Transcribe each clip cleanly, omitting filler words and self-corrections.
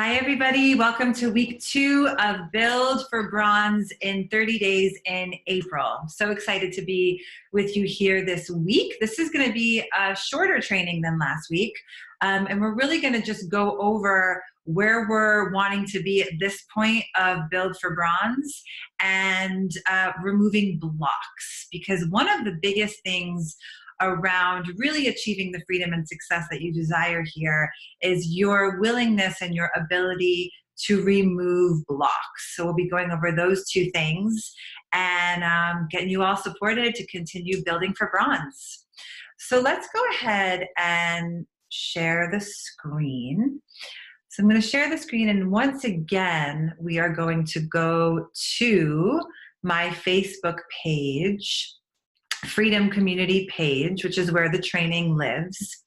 Hi, everybody. Welcome to week 2 of Build for Bronze in 30 days in April. So excited to be with you here this week. This is going to be a shorter training than last week. And we're really going to just go over where we're wanting to be at this point of Build for Bronze and removing blocks. Because one of the biggest things around really achieving the freedom and success that you desire here is your willingness and your ability to remove blocks. So we'll be going over those two things and getting you all supported to continue building for bronze. So let's go ahead and share the screen. So I'm going to share the screen, and once again, we are going to go to my Facebook page, Freedom Community page, which is where the training lives.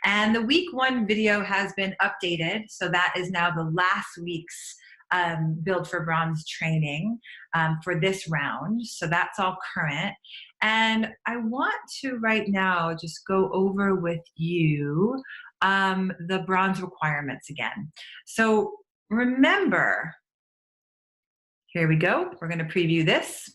And the week 1 video has been updated. So that is now the last week's Build for Bronze training for this round. So that's all current. And I want to right now just go over with you the bronze requirements again. So remember, here we go. We're going to preview this.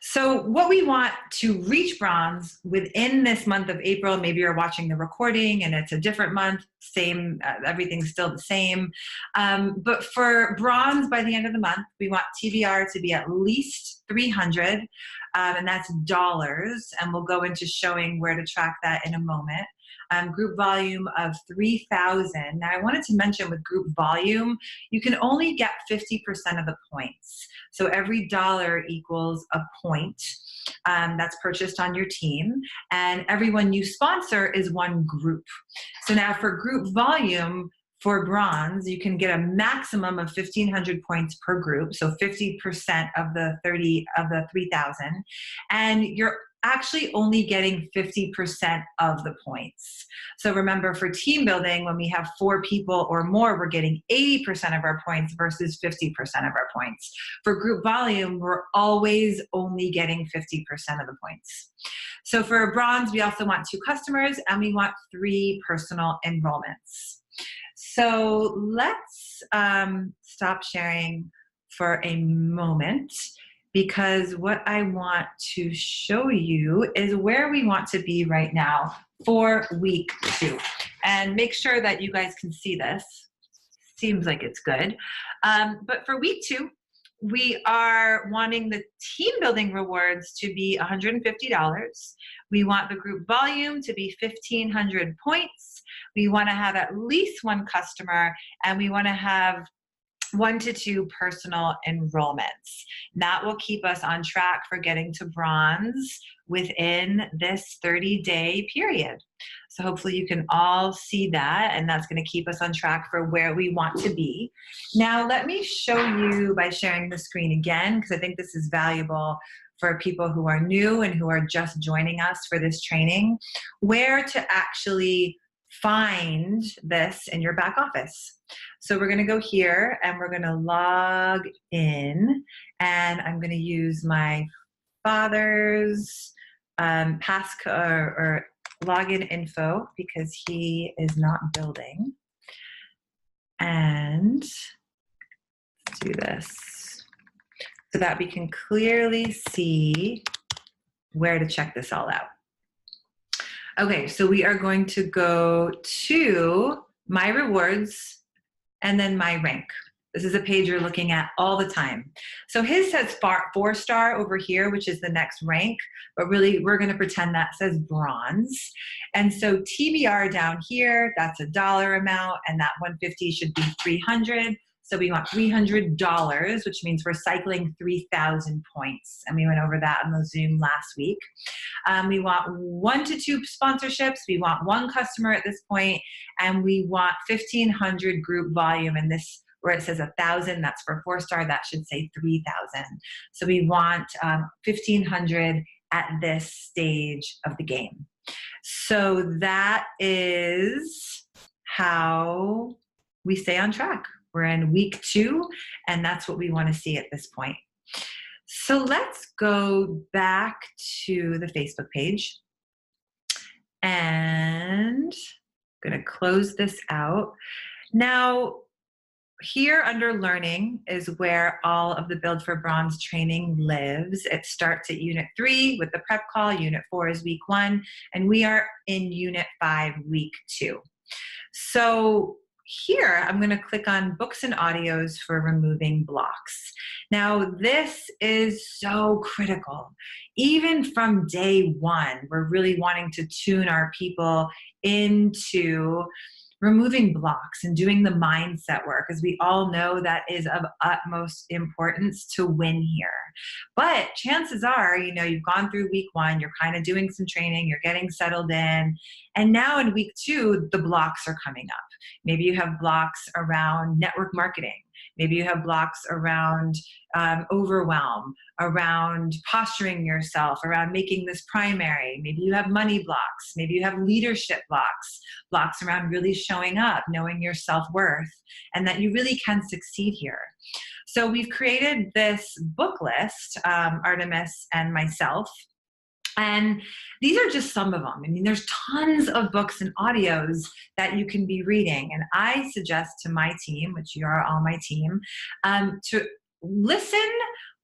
So what we want to reach bronze within this month of April, maybe you're watching the recording and it's a different month, same, everything's still the same. But for bronze by the end of the month, we want TBR to be at least 300, and that's dollars. And we'll go into showing where to track that in a moment. Group volume of 3,000. Now I wanted to mention with group volume, you can only get 50% of the points. So every dollar equals a point that's purchased on your team, and everyone you sponsor is one group. So now for group volume, for bronze, you can get a maximum of 1,500 points per group, so 50% of the 3,000, and you're actually only getting 50% of the points. So remember, for team building, when we have 4 people or more, we're getting 80% of our points versus 50% of our points. For group volume, we're always only getting 50% of the points. So for bronze, we also want 2 customers, and we want 3 personal enrollments. So let's stop sharing for a moment, because what I want to show you is where we want to be right now for week 2. And make sure that you guys can see this. Seems like it's good. But for week 2, we are wanting the team building rewards to be $150. We want the group volume to be 1,500 points. We want to have at least 1 customer, and we want to have 1 to 2 personal enrollments. That will keep us on track for getting to bronze within this 30-day period. So hopefully you can all see that, and that's going to keep us on track for where we want to be. Now let me show you by sharing the screen again, because I think this is valuable for people who are new and who are just joining us for this training, where to actually find this in your back office. So we're going to go here and we're going to log in, and I'm going to use my father's passcode or login info because he is not building. And let's do this so that we can clearly see where to check this all out. Okay, so we are going to go to my rewards and then my rank. This is a page you're looking at all the time. So his says 4-star over here, which is the next rank, but really we're going to pretend that says bronze. And so TBR down here, that's a dollar amount, and that 150 should be 300. So we want $300, which means we're cycling 3,000 points. And we went over that on the Zoom last week. We want 1 to 2 sponsorships. We want 1 customer at this point, and we want 1,500 group volume. And this, where it says 1,000, that's for 4-star, that should say 3,000. So we want 1,500 at this stage of the game. So that is how we stay on track. We're in week 2, and that's what we want to see at this point. So let's go back to the Facebook page, and I'm going to close this out. Now, here under learning is where all of the Build for Bronze training lives. It starts at Unit 3 with the prep call. Unit 4 is week 1, and we are in Unit 5, week 2. So here, I'm going to click on books and audios for removing blocks. Now, this is so critical. Even from day one, we're really wanting to tune our people into removing blocks and doing the mindset work, as we all know that is of utmost importance to win here. But chances are, you've gone through week 1, you're kind of doing some training, you're getting settled in, and now in week 2, the blocks are coming up. Maybe you have blocks around network marketing. Maybe you have blocks around overwhelm, around posturing yourself, around making this primary. Maybe you have money blocks. Maybe you have leadership blocks, blocks around really showing up, knowing your self-worth, and that you really can succeed here. So we've created this book list, Artemis and myself, and these are just some of them. I mean, there's tons of books and audios that you can be reading. And I suggest to my team, which you are all my team, to listen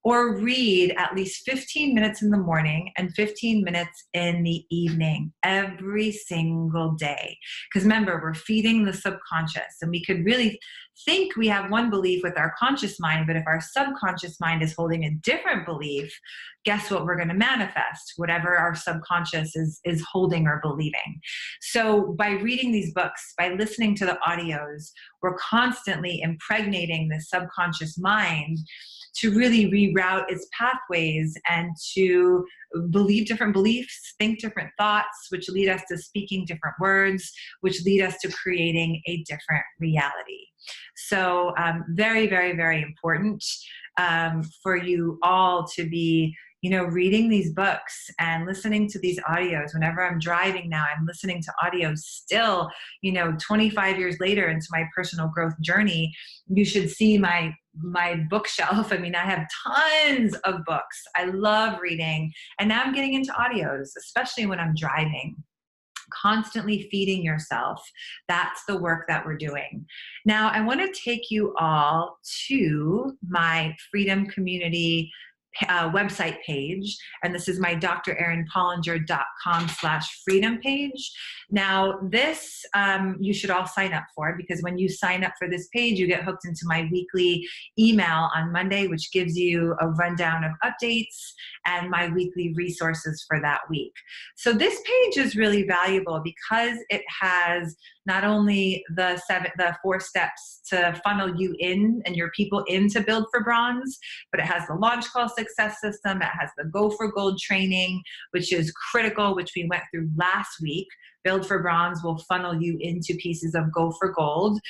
or read at least 15 minutes in the morning and 15 minutes in the evening every single day. Because remember, we're feeding the subconscious, and we could really think we have one belief with our conscious mind, but if our subconscious mind is holding a different belief, guess what we're going to manifest? Whatever our subconscious is holding or believing. So by reading these books, by listening to the audios, we're constantly impregnating the subconscious mind to really reroute its pathways and to believe different beliefs, think different thoughts, which lead us to speaking different words, which lead us to creating a different reality. So very, very, very important for you all to be reading these books and listening to these audios. Whenever I'm driving now, I'm listening to audios still, 25 years later into my personal growth journey. You should see my bookshelf. I mean, I have tons of books. I love reading. And now I'm getting into audios, especially when I'm driving. Constantly feeding yourself. That's the work that we're doing. Now, I want to take you all to my Freedom Community website page, and this is my drerinpollinger.com/freedom page. Now this you should all sign up for, because when you sign up for this page, you get hooked into my weekly email on Monday, which gives you a rundown of updates and my weekly resources for that week. So this page is really valuable because it has not only the 4 steps to funnel you in and your people in to Build for Bronze, but it has the launch call success system. It has the Go for Gold training, which is critical, which we went through last week. Build for Bronze will funnel you into pieces of Go for Gold.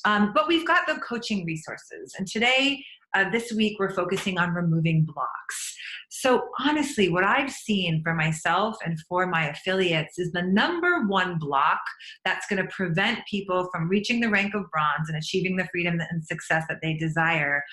But we've got the coaching resources. And today, this week, we're focusing on removing blocks. So honestly, what I've seen for myself and for my affiliates is the number one block that's going to prevent people from reaching the rank of bronze and achieving the freedom and success that they desire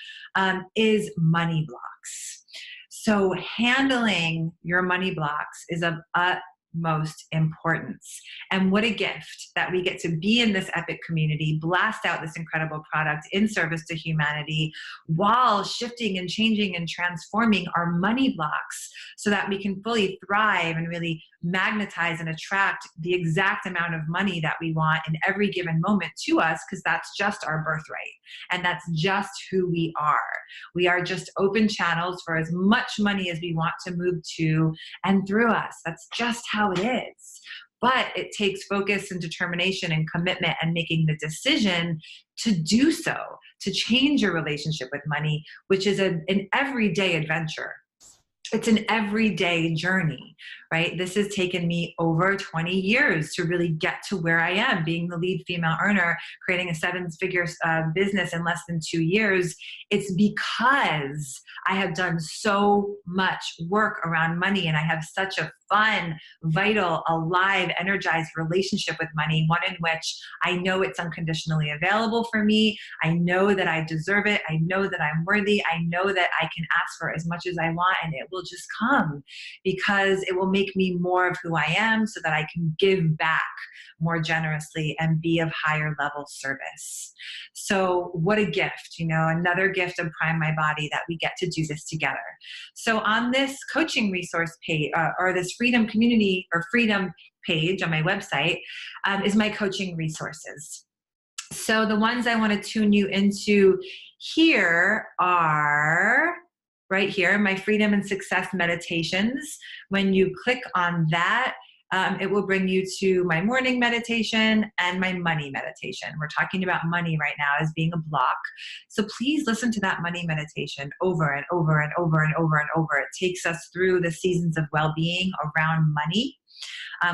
is money blocks. So handling your money blocks is of utmost importance. And what a gift that we get to be in this epic community, blast out this incredible product in service to humanity while shifting and changing and transforming our money blocks so that we can fully thrive and really magnetize and attract the exact amount of money that we want in every given moment to us, because that's just our birthright. And that's just who we are. We are just open channels for as much money as we want to move to and through us. That's just how it is. But it takes focus and determination and commitment and making the decision to do so, to change your relationship with money, which is an everyday adventure. It's an everyday journey, right? This has taken me over 20 years to really get to where I am, being the lead female earner, creating a 7-figure business in less than 2 years. It's because I have done so much work around money, and I have such a fun, vital, alive, energized relationship with money, one in which I know it's unconditionally available for me. I know that I deserve it. I know that I'm worthy. I know that I can ask for as much as I want, and it will just come because it will make me more of who I am so that I can give back more generously and be of higher level service. So what a gift, another gift of Prime My Body that we get to do this together. So on this coaching resource page or this freedom community or freedom page on my website is my coaching resources. So the ones I want to tune you into here are right here, my freedom and success meditations. When you click on that, it will bring you to my morning meditation and my money meditation. We're talking about money right now as being a block. So please listen to that money meditation over and over and over and over and over. It takes us through the seasons of well-being around money.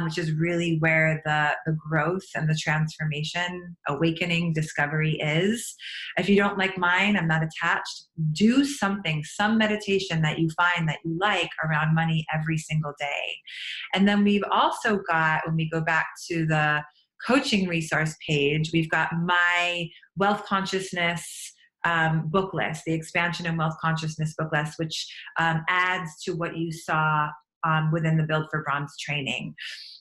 Which is really where the growth and the transformation, awakening, discovery is. If you don't like mine, I'm not attached. Do something, some meditation that you find that you like around money every single day. And then we've also got, when we go back to the coaching resource page, we've got my wealth consciousness book list, the expansion and wealth consciousness book list, which adds to what you saw within the Build for Bronze training.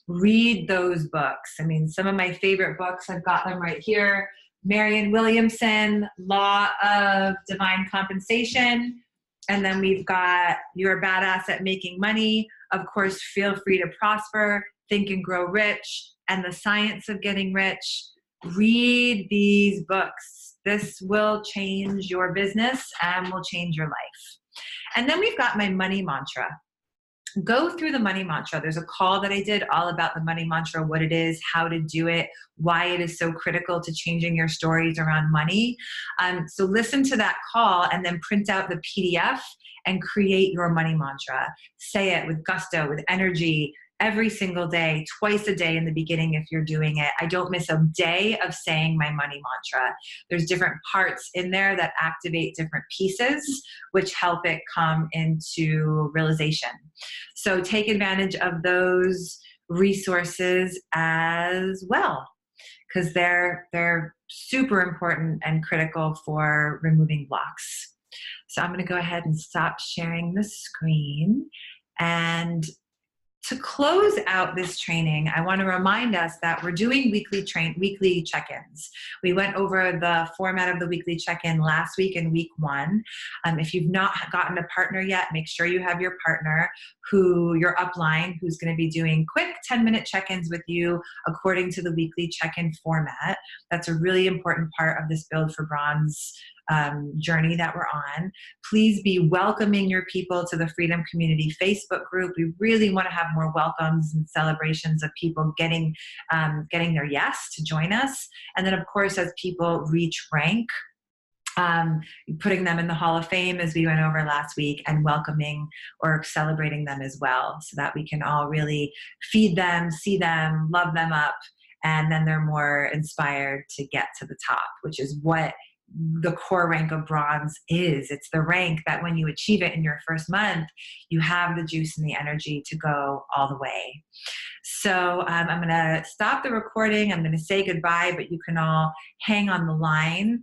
Read those books. I mean, some of my favorite books, I've got them right here. Marianne Williamson, Law of Divine Compensation. And then we've got You're a Badass at Making Money. Of course, Feel Free to Prosper, Think and Grow Rich, and The Science of Getting Rich. Read these books. This will change your business and will change your life. And then we've got my money mantra. Go through the money mantra. There's a call that I did all about the money mantra, what it is, how to do it, why it is so critical to changing your stories around money. So listen to that call and then print out the PDF and create your money mantra. Say it with gusto, with energy, every single day, twice a day in the beginning if you're doing it. I don't miss a day of saying my money mantra. There's different parts in there that activate different pieces, which help it come into realization. So take advantage of those resources as well, because they're super important and critical for removing blocks. So I'm going to go ahead and stop sharing the screen. And to close out this training, I want to remind us that we're doing weekly check-ins. We went over the format of the weekly check-in last week in week 1. If you've not gotten a partner yet, make sure you have your partner, your upline, who's going to be doing quick 10-minute check-ins with you according to the weekly check-in format. That's a really important part of this Build for Bronze journey that we're on. Please be welcoming your people to the Freedom Community Facebook group. We really want to have more welcomes and celebrations of people getting their yes to join us. And then, of course, as people reach rank, putting them in the Hall of Fame as we went over last week, and welcoming or celebrating them as well, so that we can all really feed them, see them, love them up, and then they're more inspired to get to the top, which is what the core rank of bronze is. It's the rank that when you achieve it in your first month, you have the juice and the energy to go all the way. So I'm going to stop the recording. I'm going to say goodbye, but you can all hang on the line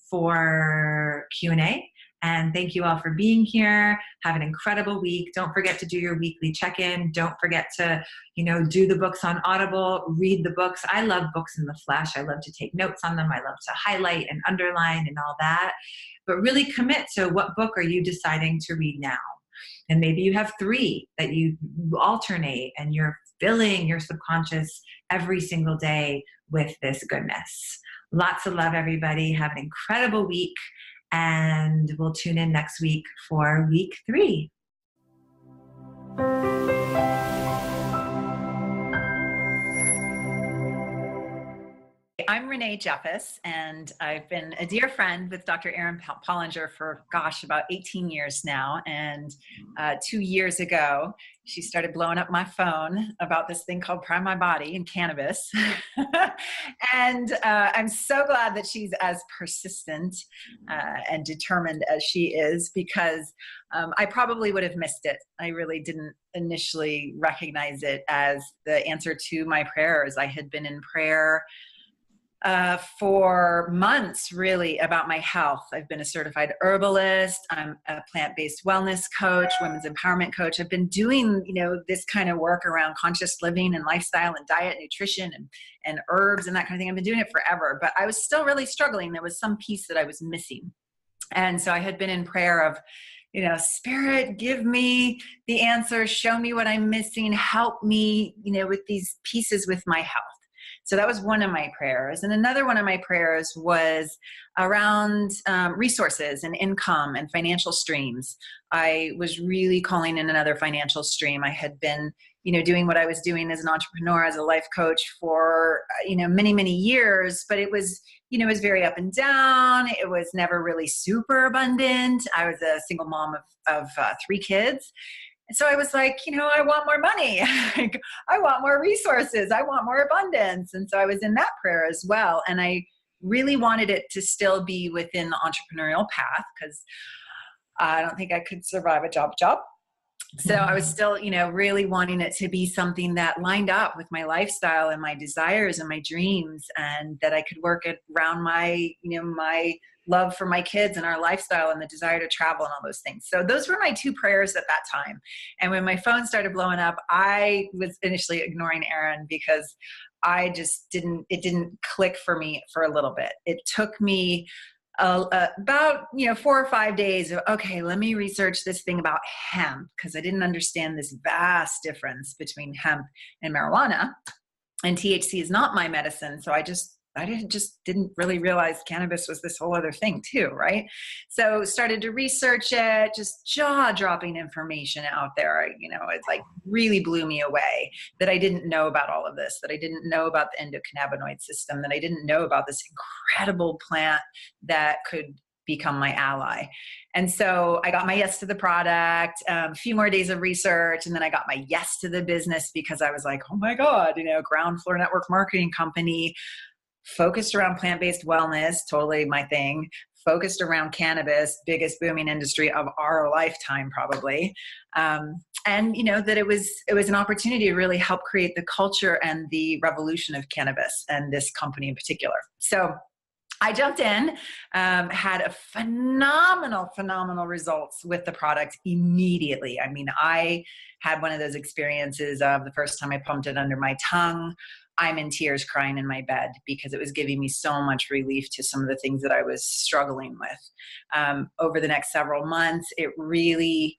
for Q&A. And thank you all for being here. Have an incredible week. Don't forget to do your weekly check-in. Don't forget to, do the books on Audible, read the books. I love books in the flesh. I love to take notes on them. I love to highlight and underline and all that. But really commit to what book are you deciding to read now? And maybe you have 3 that you alternate, and you're filling your subconscious every single day with this goodness. Lots of love, everybody. Have an incredible week. And we'll tune in next week for week 3. I'm I'm Renee Jeffis, and I've been a dear friend with Dr. Erin Pollinger for, about 18 years now. And 2 years ago, she started blowing up my phone about this thing called PrimeMyBody and cannabis. And I'm so glad that she's as persistent and determined as she is, because I probably would have missed it. I really didn't initially recognize it as the answer to my prayers. I had been in prayer for months, really, about my health. I've been a certified herbalist. I'm a plant-based wellness coach, women's empowerment coach. I've been doing, this kind of work around conscious living and lifestyle and diet, nutrition, and herbs and that kind of thing. I've been doing it forever, but I was still really struggling. There was some piece that I was missing. And so I had been in prayer of, Spirit, give me the answer, show me what I'm missing, help me, with these pieces with my health. So that was one of my prayers. And another one of my prayers was around resources and income and financial streams. I was really calling in another financial stream. I had been, doing what I was doing as an entrepreneur, as a life coach for, many, many years, but it was, it was very up and down. It was never really super abundant. I was a single mom of 3 kids. And so I was like, I want more money. I want more resources. I want more abundance. And so I was in that prayer as well. And I really wanted it to still be within the entrepreneurial path, because I don't think I could survive a job. So I was still, really wanting it to be something that lined up with my lifestyle and my desires and my dreams, and that I could work around my, my love for my kids and our lifestyle and the desire to travel and all those things. So those were my 2 prayers at that time. And when my phone started blowing up, I was initially ignoring Erin, because it didn't click for me for a little bit. It took me about 4 or 5 days of, okay, let me research this thing about hemp, because I didn't understand this vast difference between hemp and marijuana. And THC is not my medicine, so I didn't really realize cannabis was this whole other thing too, right? So started to research it, just jaw-dropping information out there. It like really blew me away that I didn't know about all of this, that I didn't know about the endocannabinoid system, that I didn't know about this incredible plant that could become my ally. And so I got my yes to the product, a few more days of research, and then I got my yes to the business, because I was like, oh my God, ground floor network marketing company, focused around plant-based wellness, totally my thing, focused around cannabis, biggest booming industry of our lifetime probably. And that it was an opportunity to really help create the culture and the revolution of cannabis, and this company in particular. So I jumped in, had a phenomenal results with the product immediately. I mean, I had one of those experiences of the first time I pumped it under my tongue, I'm in tears crying in my bed, because it was giving me so much relief to some of the things that I was struggling with. Over the next several months, it really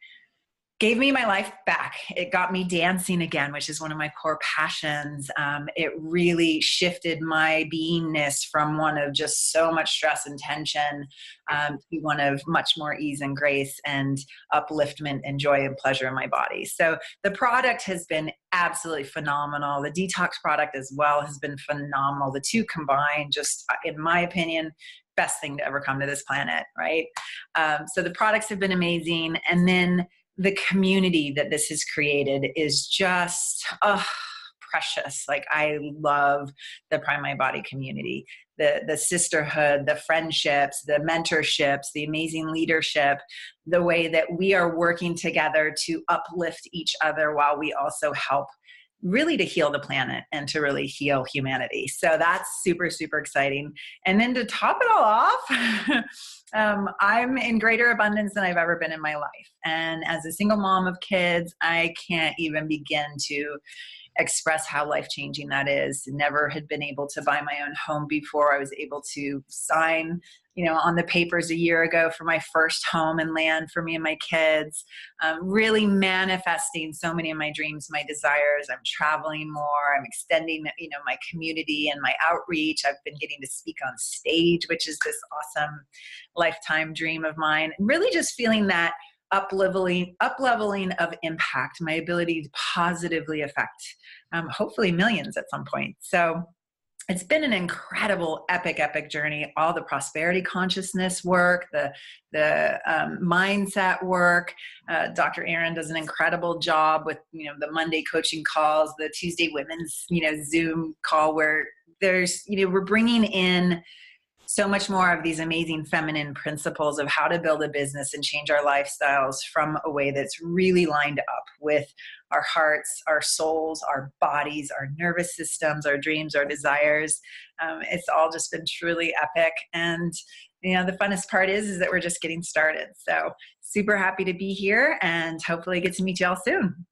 gave me my life back. It got me dancing again, which is one of my core passions. It really shifted my beingness from one of just so much stress and tension to one of much more ease and grace and upliftment and joy and pleasure in my body. So the product has been absolutely phenomenal. The detox product as well has been phenomenal. The 2 combined, just in my opinion, best thing to ever come to this planet, right? So the products have been amazing. And then the community that this has created is just precious. Like, I love the PrimeMyBody community, the sisterhood, the friendships, the mentorships, the amazing leadership, the way that we are working together to uplift each other while we also help really to heal the planet and to really heal humanity. So that's super, super exciting. And then to top it all off, I'm in greater abundance than I've ever been in my life. And as a single mom of kids, I can't even begin to express how life-changing that is. Never had been able to buy my own home before. I was able to sign, on the papers a year ago for my first home and land for me and my kids, really manifesting so many of my dreams, my desires. I'm traveling more. I'm extending, my community and my outreach. I've been getting to speak on stage, which is this awesome lifetime dream of mine. And really just feeling that up-leveling of impact, my ability to positively affect, hopefully millions at some point. So It's been an incredible, epic journey. All the prosperity consciousness work, the mindset work. Dr. Erin does an incredible job with, the Monday coaching calls, the Tuesday women's, Zoom call, where there's, we're bringing in so much more of these amazing feminine principles of how to build a business and change our lifestyles from a way that's really lined up with our hearts, our souls, our bodies, our nervous systems, our dreams, our desires. It's all just been truly epic. And the funnest part is that we're just getting started. So super happy to be here and hopefully get to meet y'all soon.